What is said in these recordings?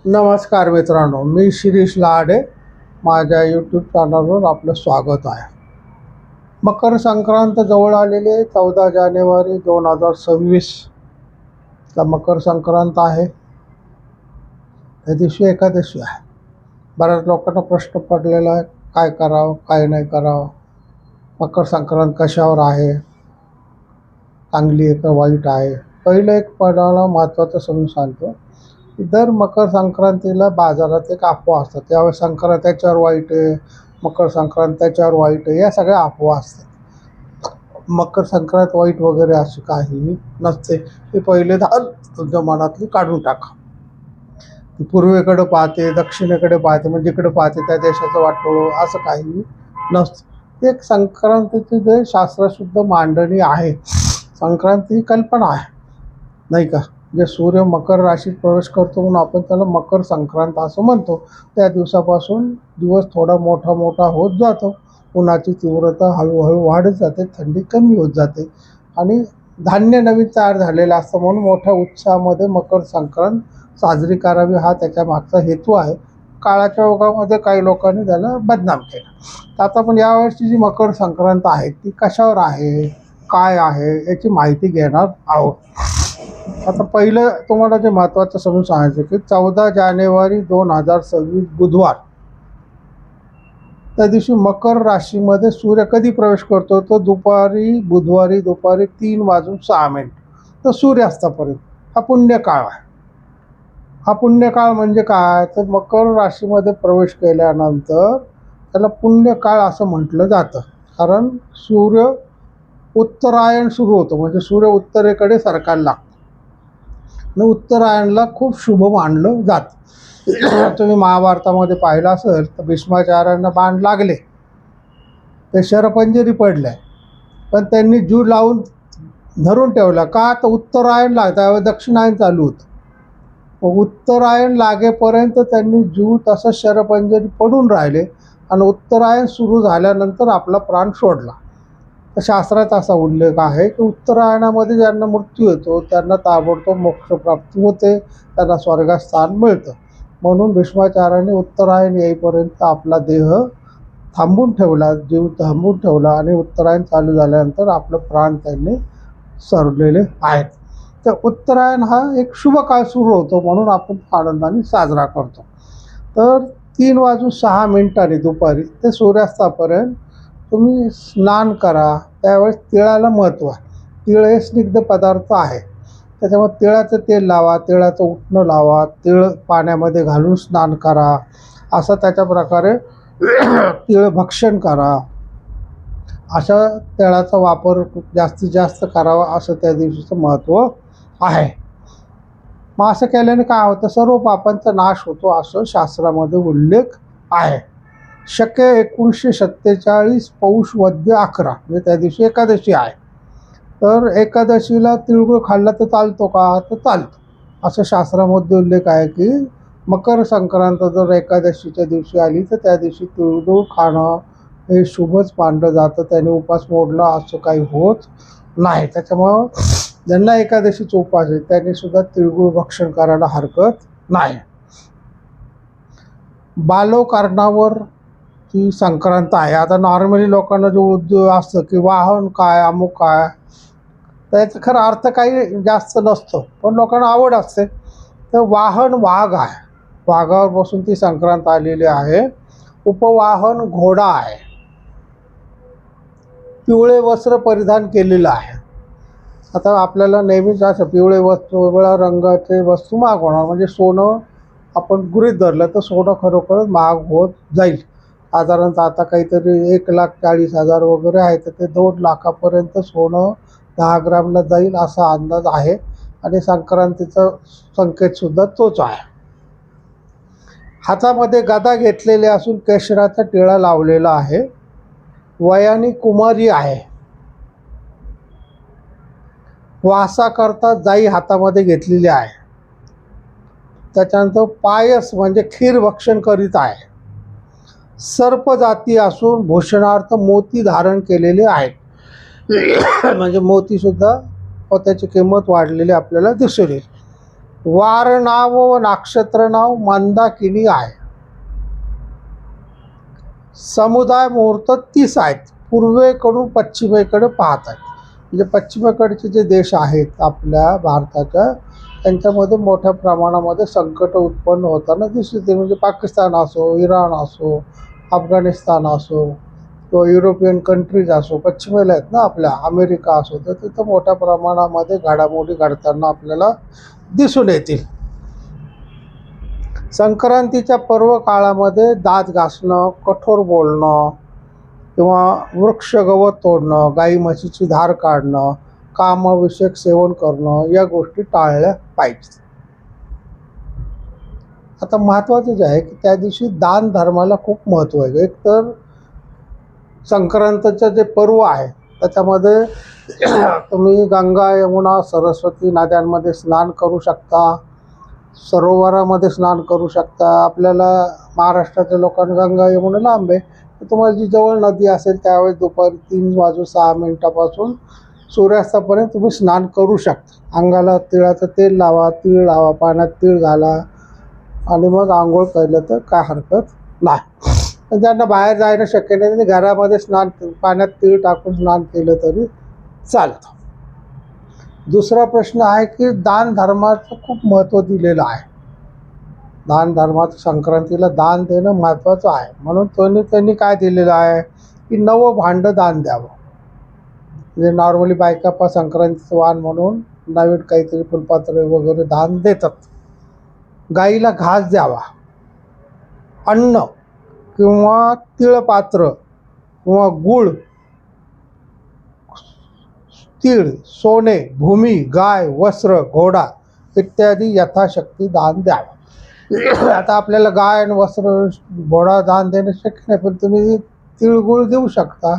नमस्कार मित्रांनो, मी शिरीष लाडे. माझ्या यूट्यूब चॅनलवर आपलं स्वागत आहे. मकर संक्रांत जवळ आलेली आहे. 14 जानेवारी 2026ला मकर संक्रांत आहे. त्या दिवशी एकादशी आहे. बऱ्याच लोकांना प्रश्न पडलेला आहे, काय करावं काय नाही करावं, मकर संक्रांत कशावर आहे, चांगली आहे का वाईट आहे. पहिलं एक पडायला महत्त्वाचं समजून सांगतो. दर मकर संक्रांतीला बाजारात एक अफवा असतात. त्यावेळेस संक्रांत त्याच्यावर वाईट आहे, मकर संक्रांत त्याच्यावर वाईट आहे, या सगळ्या अफवा असतात. मकर संक्रांत वाईट वगैरे अशी काही नसते. हे पहिले तुमच्या मनातली काढून टाका. ती पूर्वेकडे पाहते, दक्षिणेकडे पाहते, म्हणजे जिकडे पाहते त्या देशाचं वाटोळं असं काही नसतं. एक संक्रांतीची जे शास्त्रशुद्ध मांडणी आहे, संक्रांती ही कल्पना आहे नाही का. जे सूर्य मकर राशीत प्रवेश करतो म्हणून आपण त्याला मकर संक्रांत असं म्हणतो. त्या दिवसापासून दिवस थोडा मोठा होत जातो. उन्हाची तीव्रता हळूहळू वाढत जाते, थंडी कमी होत जाते आणि धान्य नवीन तयार झालेलं असतं. म्हणून मोठ्या उत्साहामध्ये मकर संक्रांत साजरी करावी हा त्याच्या मागचा हेतू आहे. काळाच्या ओघामध्ये काही लोकांनी त्याला बदनाम केलं. तर आता आपण यावर्षी जी मकर संक्रांत आहे ती कशावर आहे, काय आहे याची माहिती घेणार आहोत. आता पहिलं तुम्हाला जे महत्त्वाचं समजून सांगायचं की 14 जानेवारी 2026 बुधवार, त्या दिवशी मकर राशीमध्ये सूर्य कधी प्रवेश करतो, तो बुधवारी दुपारी 3:06 तर सूर्यास्तापर्यंत हा पुण्यकाळ आहे. हा पुण्यकाळ म्हणजे काय, तर मकर राशीमध्ये प्रवेश केल्यानंतर त्याला पुण्यकाळ असं म्हटलं जातं. कारण सूर्य उत्तरायण सुरू होतं, म्हणजे सूर्य उत्तरेकडे सरकायला लागतो. उत्तरायणला खूप शुभ मानलं जातं. तुम्ही महाभारतामध्ये पाहिलं असेल तर भीष्माचार्यांना बाण लागले, ते शरपंजरी पडले, पण त्यांनी जीव लावून धरून ठेवला. का, तर उत्तरायण त्यावेळेस दक्षिणायन चालू होतं. मग उत्तरायण लागेपर्यंत त्यांनी जीव तसं शरपंजरी पडून राहिले आणि उत्तरायण सुरू झाल्यानंतर आपला प्राण सोडला. तर शास्त्रात असा उल्लेख आहे की उत्तरायणामध्ये ज्यांना मृत्यू येतो त्यांना ताबडतोब मोक्षप्राप्ती होते, त्यांना स्वर्गात स्थान मिळतं. म्हणून भीष्माचार्यांनी उत्तरायण येईपर्यंत आपला देह थांबून ठेवला, जीव थांबून ठेवला आणि उत्तरायण चालू झाल्यानंतर आपलं प्राण त्यांनी सोडलेले आहेत. तर उत्तरायण हा एक शुभ काळ सुरू होतो, म्हणून आपण आनंदाने साजरा करतो. तर 3:06 दुपारी ते सूर्यास्तापर्यंत तुम्ही स्नान करा. त्यावेळेस तिळाला महत्त्व आहे. तिळ हे स्निग्ध पदार्थ आहे, त्याच्यामुळे तिळाचं तेल लावा, तिळाचं उटणं लावा, तिळ पाण्यामध्ये घालून स्नान करा. असं त्याच्या प्रकारे तिळ भक्षण करा. अशा तिळाचा वापर जास्तीत जास्त करावा असं त्या दिवशीचं महत्त्व आहे. मग असं केल्याने काय होतं, सर्व पापांचा नाश होतो असं शास्त्रामध्ये उल्लेख आहे. शके 1947 पौष वद्य 11 म्हणजे त्या दिवशी एकादशी आहे. तर एकादशीला तिळगुळ खाल्ला तर चालतो का, तर चालतो असं शास्त्रामध्ये उल्लेख आहे की मकर संक्रांत जर एकादशीच्या दिवशी आली तर त्या दिवशी तिळगुळ खाणं हे शुभच मानलं जातं. त्याने उपास मोडला असं काही होत नाही. त्याच्यामुळं ज्यांना एकादशीचा उपास आहे त्यांनी सुद्धा तिळगुळ भक्षण करायला हरकत नाही. बालोकारणावर ती संक्रांत आहे. आता नॉर्मली लोकांना जो उद्योग असतं की वाहन काय अमुक काय, त्याचा खरा अर्थ काही जास्त नसतो, पण लोकांना आवड असते. तर वाहन वाघ आहे, वाघावर बसून ती संक्रांत आलेली आहे. उपवाहन घोडा आहे. पिवळे वस्त्र परिधान केलेलं आहे. आता आपल्याला नेहमीच असं पिवळे वस्तू, वेगळ्या रंगाचे वस्तू महाग होणार, म्हणजे सोनं आपण गृहीत धरलं तर सोनं खरोखरच महाग होत जाईल. साधारणतः आता काहीतरी 1,40,000 वगैरे आहे, तर ते 2 लाखापर्यंत सोनं 10 ग्रॅमला जाईल असा अंदाज आहे. आणि संक्रांतीचा संकेतसुद्धा तोच आहे. हातामध्ये गदा घेतलेले असून केशराचा टिळा लावलेला आहे. वयाने कुमारी आहे. वासाकरता जाई हातामध्ये घेतलेली आहे. त्याच्यानंतर पायस म्हणजे खीर भक्षण करीत आहे. सर्प जाती असून भूषणार्थ मोती धारण केलेले आहेत. म्हणजे मोतीसुद्धा त्याची किंमत वाढलेली आपल्याला दिसून येईल. वार नाव व नक्षत्र नाव मंदाकिनी आहे. समुदाय मुहूर्त 30 आहेत. पूर्वेकडून पश्चिमेकडे पाहत आहेत. म्हणजे पश्चिमेकडचे जे देश आहेत आपल्या भारताच्या, त्यांच्यामध्ये मोठ्या प्रमाणामध्ये संकट उत्पन्न होताना दिसते. म्हणजे पाकिस्तान असो, इराण असो, अफगाणिस्तान असो किंवा युरोपियन कंट्रीज असो, पश्चिमेला आहेत ना आपल्या, अमेरिका असो, तर तिथं मोठ्या प्रमाणामध्ये घडामोडी घडताना आपल्याला दिसून येतील. संक्रांतीच्या पर्व काळामध्ये दात घासणं, कठोर बोलणं किंवा वृक्ष गवत तोडणं, गाई म्हशीची धार काढणं, कामविषयक सेवन करणं या गोष्टी टाळल्या पाहिजेत. आता महत्त्वाचं जे आहे की त्या दिवशी दान धर्माला खूप महत्त्व आहे. एक तर संक्रांतीचं जे पर्व आहे त्याच्यामध्ये तुम्ही गंगा, यमुना, सरस्वती नद्यांमध्ये स्नान करू शकता, सरोवरामध्ये स्नान करू शकता. आपल्याला महाराष्ट्राच्या लोकांना गंगा, यमुना लांब आहे, तर तुम्हाला जी जवळ नदी असेल त्यावेळेस दुपारी 3:06 सूर्यास्तापर्यंत तुम्ही स्नान करू शकता. अंगाला तिळाचं तेल लावा, तीळ लावा, पाण्यात तीळ घाला आणि मग आंघोळ केलं तर काय हरकत नाही. पण ज्यांना बाहेर जायला शक्य नाही त्यांनी घरामध्ये पाण्यात तीळ टाकून स्नान केलं तरी चालतं. दुसरा प्रश्न आहे की दान धर्माचं खूप महत्त्व दिलेलं आहे. दान धर्माचं संक्रांतीला दान देणं महत्त्वाचं आहे. म्हणून त्यांनी काय दिलेलं आहे की नवं भांडं दान द्यावं. म्हणजे नॉर्मली बायका संक्रांतीचं वाण म्हणून नवीन काहीतरी फुलपात्र वगैरे दान देतात. गाईला घास द्यावा, अन्न किंवा तिळपात्र किंवा गूळ, तीळ, सोने, भूमी, गाय, वस्त्र, घोडा इत्यादी यथाशक्ती दान द्यावं. आता आपल्याला गाय आणि वस्त्र, घोडा दान देणं शक्य नाही, पण तुम्ही तिळगुळ देऊ शकता.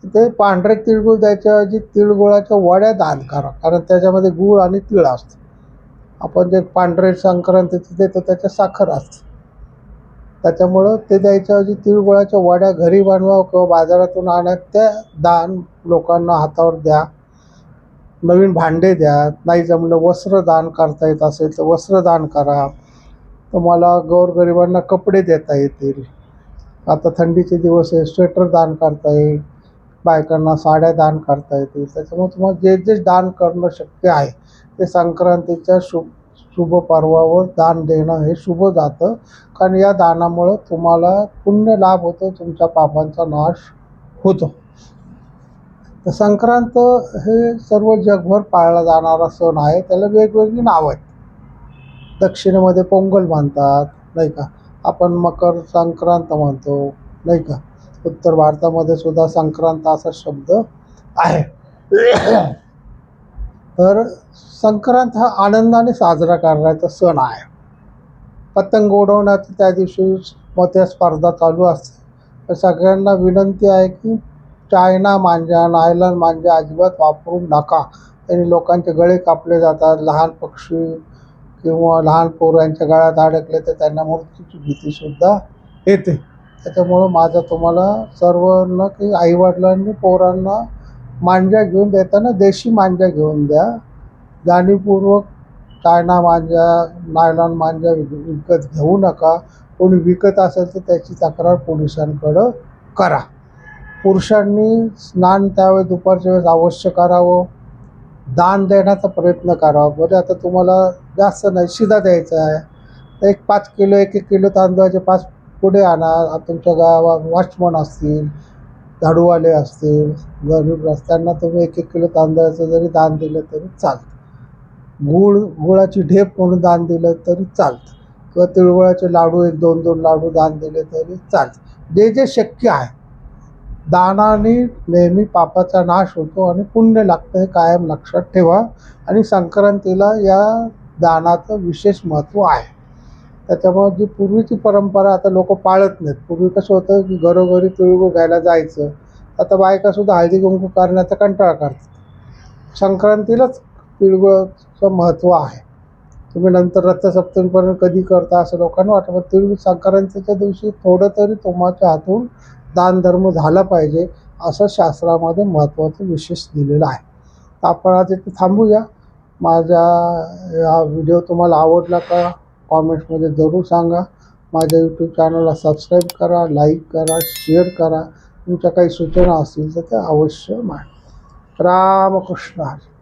ते पांढरे तिळगुळ द्यायच्याऐवजी तिळगुळाच्या वड्या दान करा, कारण त्याच्यामध्ये गूळ आणि तीळ असतं. आपण जे पांढरे संक्रांतीचे देतो त्याच्यात साखर असते, त्याच्यामुळं ते द्यायच्याऐवजी तिळगुळाच्या वड्या घरी बनवा किंवा बाजारातून आणा, त्या दान लोकांना हातावर द्या. नवीन भांडे द्या. नाही जमलं वस्त्र दान करता येत असेल तर वस्त्र दान करा. तुम्हाला गोरगरिबांना कपडे देता येतील. आता थंडीचे दिवस आहे, स्वेटर दान करता येईल, बायकांना साड्या दान करता येतील. त्याच्यामुळे तुम्हाला जे जे दान करणं शक्य आहे ते संक्रांतीच्या शुभ पर्वावर दान देणं हे शुभ जातं, कारण या दानामुळं तुम्हाला पुण्य लाभ होतो, तुमच्या पापांचा नाश होतो. तर संक्रांत हे सर्व जगभर पाळला जाणारा सण आहे. त्याला वेगवेगळी नावं आहेत. दक्षिणेमध्ये पोंगल म्हणतात, नाही का, आपण मकर संक्रांत म्हणतो, नाही का. उत्तर भारतामध्ये सुद्धा संक्रांत असा शब्द आहे. तर संक्रांत हा आनंदाने साजरा करण्याचा सण आहे. पतंग उडवण्याची त्या दिवशी मोठ्या स्पर्धा चालू असते. तर सगळ्यांना विनंती आहे की चायना मांजा, नायलॉन मांजा अजिबात वापरू नका. त्यांनी लोकांचे गळे कापले जातात. लहान पक्षी किंवा लहान पोरांच्या गळ्यात अडकले तर त्यांना मृत्यूची भीतीसुद्धा येते. त्याच्यामुळं माझं तुम्हाला सर्वांना की आईवडिलांनी पोरांना मांजा घेऊन देताना देशी मांजा घेऊन द्या. जाणीवपूर्वक चायना मांजा, नायलॉन मांजा विकत घेऊ नका. कोणी विकत असेल तर त्याची तक्रार पोलिसांकडं करा. पुरुषांनी स्नान त्यावेळेस दुपारच्या वेळेस अवश्य करावं. दान देण्याचा प्रयत्न करावा. म्हणजे आता तुम्हाला जास्त नाही, शिदा द्यायचा आहे तर 5 किलो 1 किलो तांदूळाचे 5 पुढे आणा. तुमच्या गावात वॉचमन असतील, झाडूवाले असतील, गरीब रस्त्यांना तुम्ही 1 किलो तांदळाचं जरी दान दिलं तरी चालतं. गुळाची ढेप म्हणून दान दिलं तरी चालतं, किंवा तिळगुळाचे लाडू 1-2 लाडू दान दिले तरी चालतं. जे जे शक्य आहे. दानाने नेहमी पापाचा नाश होतो आणि पुण्य लागतं, हे कायम लक्षात ठेवा. आणि संक्रांतीला या दानाचं विशेष महत्त्व आहे. त्याच्यामुळे जी पूर्वीची परंपरा आता लोक पाळत नाहीत. पूर्वी कसं होतं की घरोघरी तिळगुळ घ्यायला जायचं. आता बायकासुद्धा हळदी कुंकू करण्याचा कंटाळा करतात. संक्रांतीलाच तिळगुळाचं महत्त्व आहे. तुम्ही नंतर रथसप्तमीपर्यंत कधी करता असं लोकांना वाटतं, पण तिळगुळ संक्रांतीच्या दिवशी थोडं तरी तुमच्या हातून दानधर्म झाला पाहिजे, असं शास्त्रामध्ये महत्त्वाचं विशेष दिलेलं आहे. तर आपण आज इथे थांबूया. माझा हा व्हिडिओ तुम्हाला आवडला का कॉमेंट्समध्ये जरूर सांगा. माझ्या यूट्यूब चॅनलला सबस्क्राईब करा, लाईक करा, शेअर करा. तुमच्या काही सूचना असतील तर त्या अवश्य मांडा. रामकृष्ण हरी.